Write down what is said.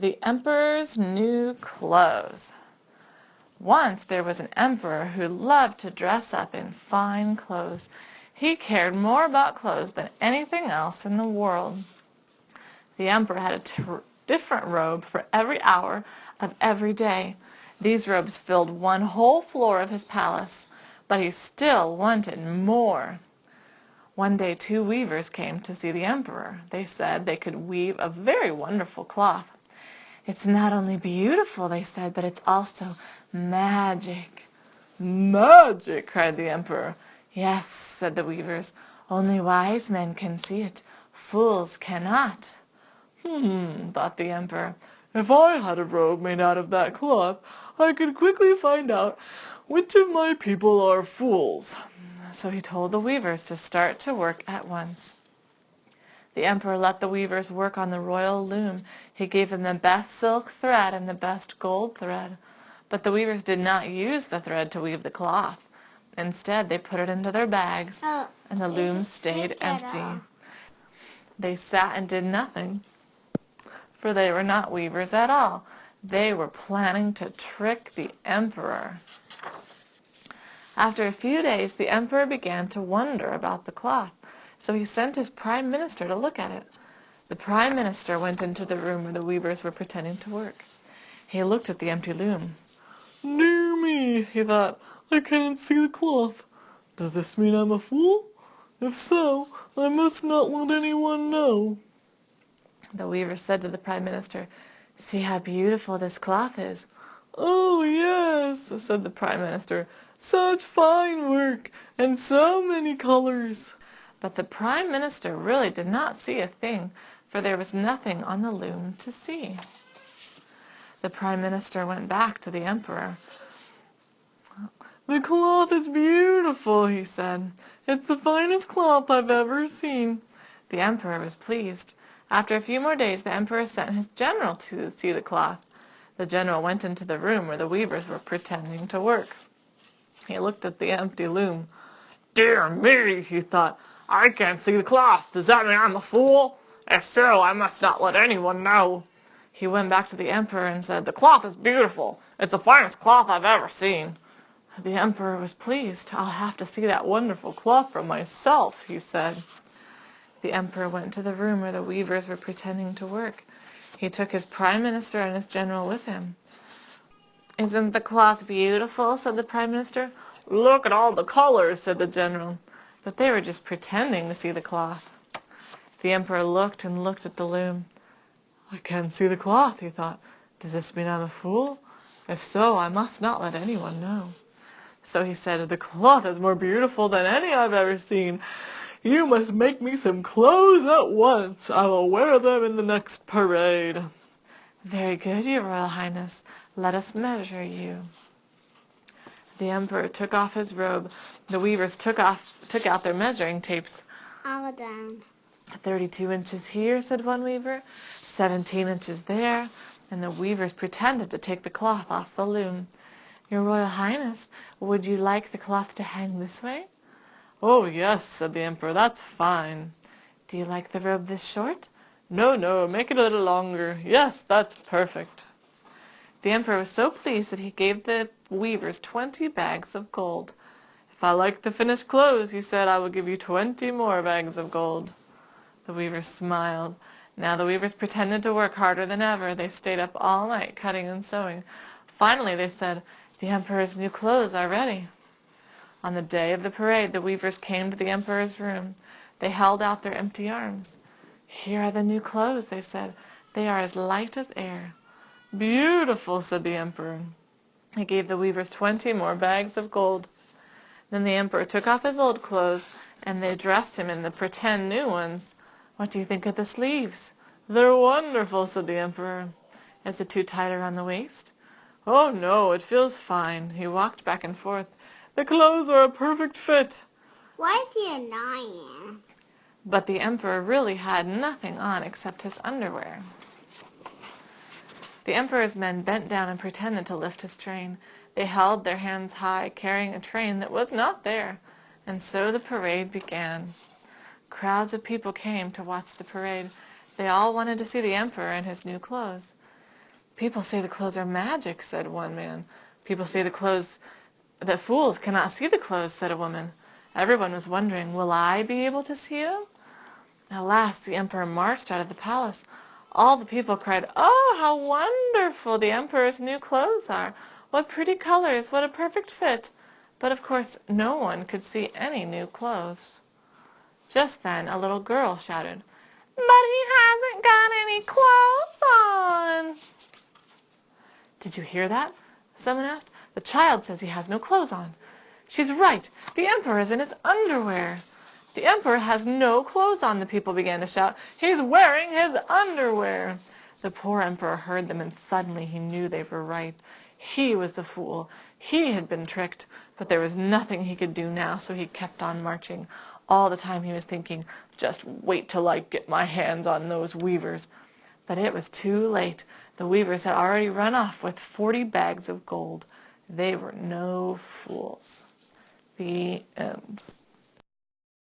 The Emperor's New Clothes. Once there was an emperor who loved to dress up in fine clothes. He cared more about clothes than anything else in the world. The emperor had a different robe for every hour of every day. These robes filled one whole floor of his palace, but he still wanted more. One day 2 weavers came to see the emperor. They said they could weave a very wonderful cloth. "It's not only beautiful," they said, "but it's also magic." "Magic!" cried the emperor. "Yes," said the weavers, "only wise men can see it. Fools cannot." Thought the emperor. "If I had a robe made out of that cloth, I could quickly find out which of my people are fools." So he told the weavers to start to work at once. The emperor let the weavers work on the royal loom. He gave them the best silk thread and the best gold thread. But the weavers did not use the thread to weave the cloth. Instead, they put it into their bags, and the loom stayed empty. They sat and did nothing, for they were not weavers at all. They were planning to trick the emperor. After a few days, the emperor began to wonder about the cloth, so he sent his prime minister to look at it. The prime minister went into the room where the weavers were pretending to work. He looked at the empty loom. "Dear me," he thought, "I can't see the cloth. Does this mean I'm a fool? If so, I must not let anyone know." The weavers said to the prime minister, "See how beautiful this cloth is." "Oh, yes," said the prime minister, "such fine work, and so many colors." But the prime minister really did not see a thing, for there was nothing on the loom to see. The prime minister went back to the emperor. "The cloth is beautiful," he said. "It's the finest cloth I've ever seen." The emperor was pleased. After a few more days the emperor sent his general to see the cloth. The general went into the room where the weavers were pretending to work. He looked at the empty loom. "Dear me," he thought, "I can't see the cloth. Does that mean I'm a fool? If so, I must not let anyone know." He went back to the emperor and said, "The cloth is beautiful. It's the finest cloth I've ever seen." The emperor was pleased. "I'll have to see that wonderful cloth for myself," he said. The emperor went to the room where the weavers were pretending to work. He took his prime minister and his general with him. "Isn't the cloth beautiful?" said the prime minister. "Look at all the colors," said the general. But they were just pretending to see the cloth. The emperor looked and looked at the loom. "I can't see the cloth," he thought. "Does this mean I'm a fool? If so, I must not let anyone know." So he said, "The cloth is more beautiful than any I've ever seen. You must make me some clothes at once. I will wear them in the next parade." "Very good, your Royal Highness. Let us measure you." The emperor took off his robe. The weavers took out their measuring tapes. All done. 32 inches here," said one weaver, 17 inches there, and the weavers pretended to take the cloth off the loom. "Your Royal Highness, would you like the cloth to hang this way?" "Oh, yes," said the emperor, "that's fine." "Do you like the robe this short?" "No, no, make it a little longer. Yes, that's perfect." The emperor was so pleased that he gave the weavers 20 bags of gold. "If I like the finished clothes," he said, "I will give you 20 more bags of gold." The weavers smiled. Now the weavers pretended to work harder than ever. They stayed up all night cutting and sewing. Finally they said, "The emperor's new clothes are ready." On the day of the parade the weavers came to the emperor's room. They held out their empty arms. "Here are the new clothes," they said. "They are as light as air." "Beautiful," said the emperor. He gave the weavers 20 more bags of gold. Then the emperor took off his old clothes, and they dressed him in the pretend new ones. "What do you think of the sleeves?" "They're wonderful," said the emperor. "Is it too tight around the waist?" "Oh, no, it feels fine." He walked back and forth. "The clothes are a perfect fit." Why is he annoying? But the emperor really had nothing on except his underwear. The emperor's men bent down and pretended to lift his train. They held their hands high, carrying a train that was not there. And so the parade began. Crowds of people came to watch the parade. They all wanted to see the emperor in his new clothes. "People say the clothes are magic," said one man. "People say that fools cannot see the clothes," said a woman. Everyone was wondering, will I be able to see them? At last the emperor marched out of the palace. All the people cried, "Oh, how wonderful the emperor's new clothes are! What pretty colors! What a perfect fit!" But of course no one could see any new clothes. Just then a little girl shouted, "But he hasn't got any clothes on!" "Did you hear that?" someone asked. "The child says he has no clothes on." "She's right! The emperor is in his underwear!" "The emperor has no clothes on," the people began to shout. "He's wearing his underwear!" The poor emperor heard them, and suddenly he knew they were right. He was the fool. He had been tricked, but there was nothing he could do now, so he kept on marching. All the time he was thinking, "Just wait till I get my hands on those weavers." But it was too late. The weavers had already run off with 40 bags of gold. They were no fools. The end.